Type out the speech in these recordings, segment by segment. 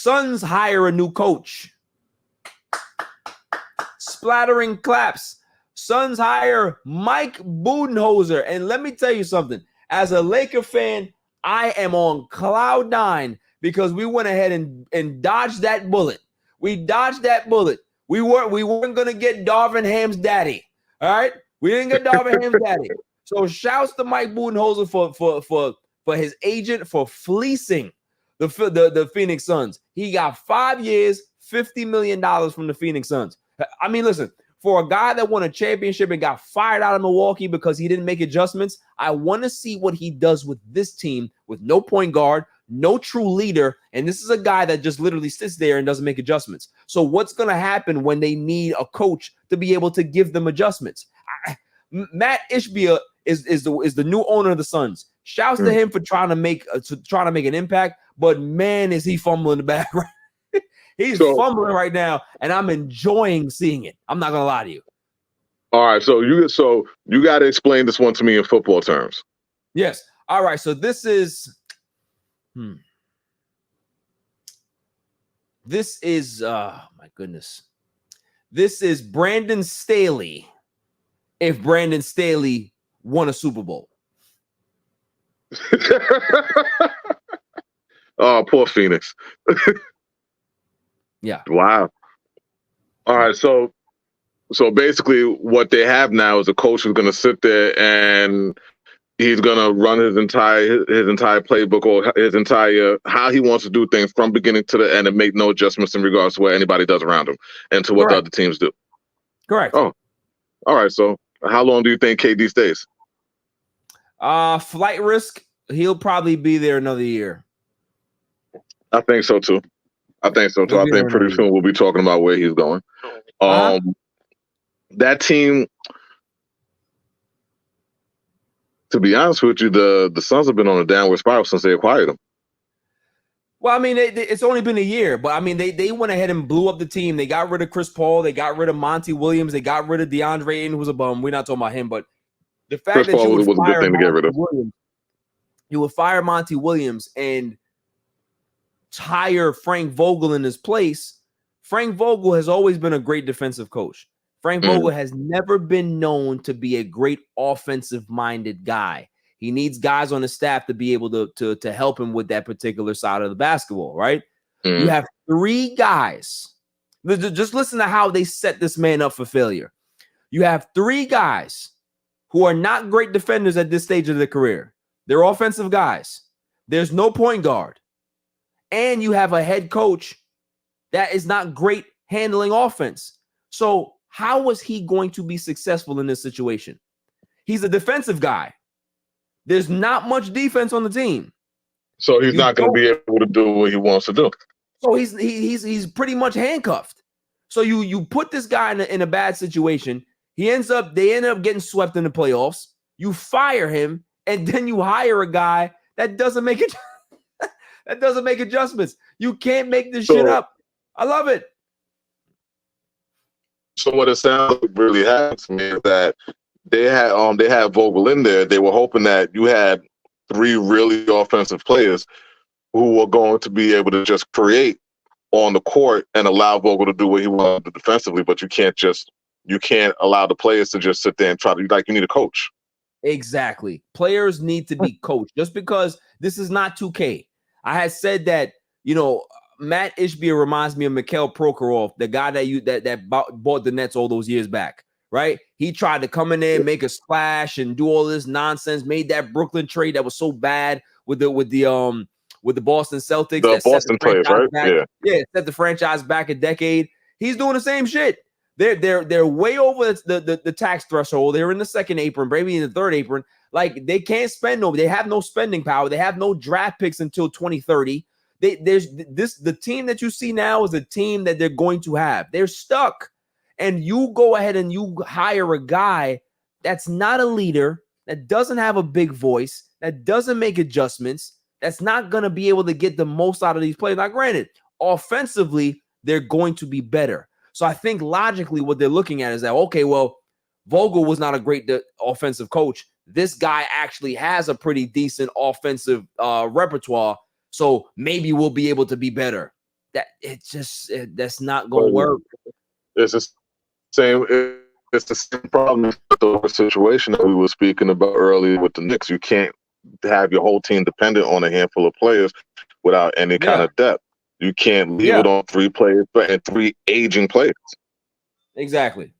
Suns hire a new coach. Splattering claps. Suns hire Mike Budenholzer. And let me tell you something. As a Laker fan, I am on cloud nine because we went ahead and dodged that bullet. We dodged that bullet. We weren't going to get Darvin Ham's daddy. All right? We didn't get Darvin Ham's daddy. So shouts to Mike Budenholzer for his agent for fleecing the Phoenix Suns. He got 5 years, $50 million from the Phoenix Suns. I mean, listen, for a guy that won a championship and got fired out of Milwaukee because he didn't make adjustments, I want to see what he does with this team with no point guard, no true leader, and this is a guy that just literally sits there and doesn't make adjustments. So what's going to happen when they need a coach to be able to give them adjustments? Matt Ishbia is the new owner of the Suns. Shouts to him for trying to make an impact, but man, is he fumbling the bag right. He's fumbling right now, and I'm enjoying seeing it. I'm not gonna lie to you. All right, so you got to explain this one to me in football terms. Yes. All right. So this is, my goodness. This is Brandon Staley. If Brandon Staley won a Super Bowl. Oh, poor Phoenix. Yeah. Wow. All right. So basically what they have now is a coach who's going to sit there and he's going to run his entire playbook or his entire how he wants to do things from beginning to the end and make no adjustments in regards to what anybody does around him and to what the other teams do. Correct. Oh, all right. So how long do you think KD stays? Flight risk. He'll probably be there another year. I think so too. I think pretty soon we'll be talking about where he's going. That team, to be honest with you, the Suns have been on a downward spiral since they acquired him. Well, I mean, it's only been a year, but I mean, they went ahead and blew up the team. They got rid of Chris Paul. They got rid of Monty Williams. They got rid of DeAndre Ayton, who was a bum. We're not talking about him, but the fact that you would fire Monty Williams, you would fire Monty Williams and hire Frank Vogel in his place. Frank Vogel has always been a great defensive coach. Frank Vogel has never been known to be a great offensive-minded guy. He needs guys on the staff to be able to help him with that particular side of the basketball, right? You have 3 guys. Just listen to how they set this man up for failure. You have 3 guys who are not great defenders at this stage of their career. They're offensive guys. There's no point guard. And you have a head coach that is not great handling offense. So how was he going to be successful in this situation? He's a defensive guy. There's not much defense on the team. So he's not going to be able to do what he wants to do. So he's pretty much handcuffed. So you put this guy in a bad situation. They end up getting swept in the playoffs. You fire him, and then you hire a guy that doesn't make it. That doesn't make adjustments. You can't make this shit up. I love it. So what it sounds like really happened to me is that they had Vogel in there. They were hoping that you had 3 really offensive players who were going to be able to just create on the court and allow Vogel to do what he wanted defensively. But you can't allow the players to just sit there and try to you need a coach. Exactly. Players need to be coached. Just because this is not 2K. I had said that, Matt Ishbia reminds me of Mikhail Prokhorov, the guy that bought the Nets all those years back, right? He tried to come in there, make a splash, and do all this nonsense. Made that Brooklyn trade that was so bad with the Boston Celtics. The Boston players, right? Yeah, set the franchise back a decade. He's doing the same shit. They're way over the tax threshold. They're in the second apron, maybe in the third apron. Like, they can't spend they have no spending power. They have no draft picks until 2030. The team that you see now is a team that they're going to have. They're stuck. And you go ahead and you hire a guy that's not a leader, that doesn't have a big voice, that doesn't make adjustments, that's not going to be able to get the most out of these players. Now, granted, offensively, they're going to be better. So I think logically what they're looking at is that, okay, well, Vogel was not a great offensive coach. This guy actually has a pretty decent offensive repertoire, so maybe we'll be able to be better. that's not gonna work. It's the same. It's the same problem with the situation that we were speaking about earlier with the Knicks. You can't have your whole team dependent on a handful of players without any kind of depth. You can't leave it on 3 players and 3 aging players. Exactly.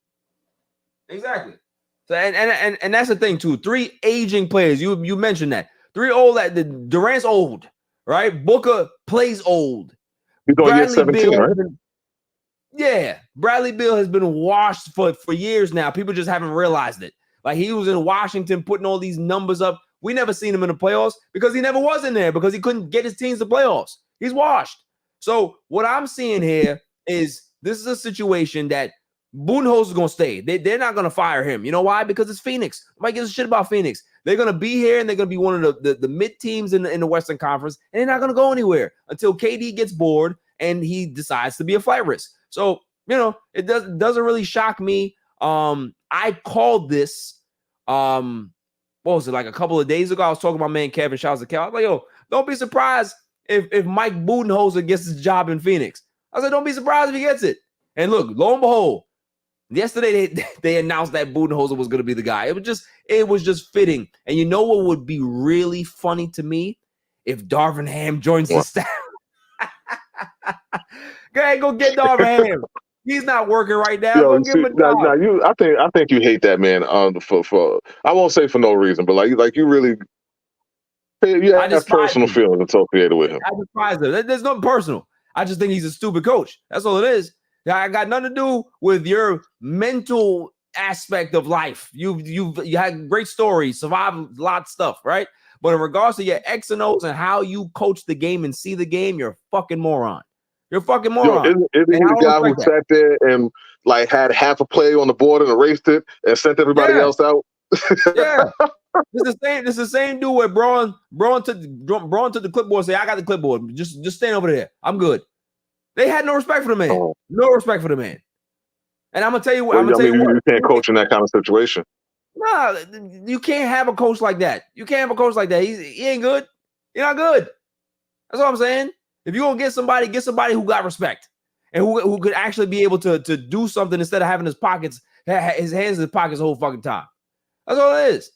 So and that's the thing too. 3 aging players. You mentioned that 3 old. Durant's old, right? Booker plays old. He's on year 17, right? Bradley Beal has been washed for years now. People just haven't realized it. Like, he was in Washington putting all these numbers up. We never seen him in the playoffs because he never was in there because he couldn't get his teams to playoffs. He's washed. So what I'm seeing here is this is a situation that Budenholzer is going to stay. They're not going to fire him. You know why? Because it's Phoenix. Nobody gives a shit about Phoenix. They're going to be here, and they're going to be one of the mid teams in the Western Conference, and they're not going to go anywhere until KD gets bored and he decides to be a flight risk. So, it doesn't really shock me. I called this, what was it, like a couple of days ago? I was talking to my man Kevin. Shouts to Cal. I was like, yo, don't be surprised if Mike Budenholzer gets his job in Phoenix. I said, don't be surprised if he gets it. And look, lo and behold, yesterday they announced that Budenholzer was going to be the guy. It was just fitting. And you know what would be really funny to me? If Darvin Ham joins the staff. Go ahead, go get Darvin Ham. He's not working right now. Go give him a job. I think you hate that man. For I won't say for no reason, but like you really, you have personal feelings associated with him. I despise him. There's nothing personal. I just think he's a stupid coach. That's all it is. I got nothing to do with your mental aspect of life. You had great stories, survived a lot of stuff, right? But in regards to your X and O's and how you coach the game and see the game, you're a fucking moron. You're a fucking moron. Isn't he the guy who sat there and like had half a play on the board and erased it and sent everybody else out? Yeah. This is the same dude where Braun took the clipboard and say, I got the clipboard. Just stand over there. I'm good. They had no respect for the man. Oh. No respect for the man. And I'm gonna tell you what. You can't coach in that kind of situation. Nah, you can't have a coach like that. You can't have a coach like that. He ain't good. You're not good. That's all I'm saying. If you're gonna get somebody who got respect and who could actually be able to do something instead of having his hands in his pockets the whole fucking time. That's all it is.